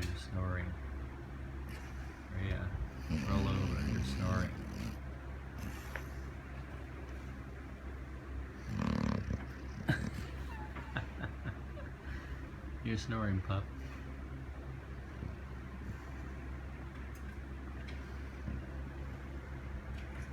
you're snoring. Yeah, roll over, you're snoring. You're snoring, pup.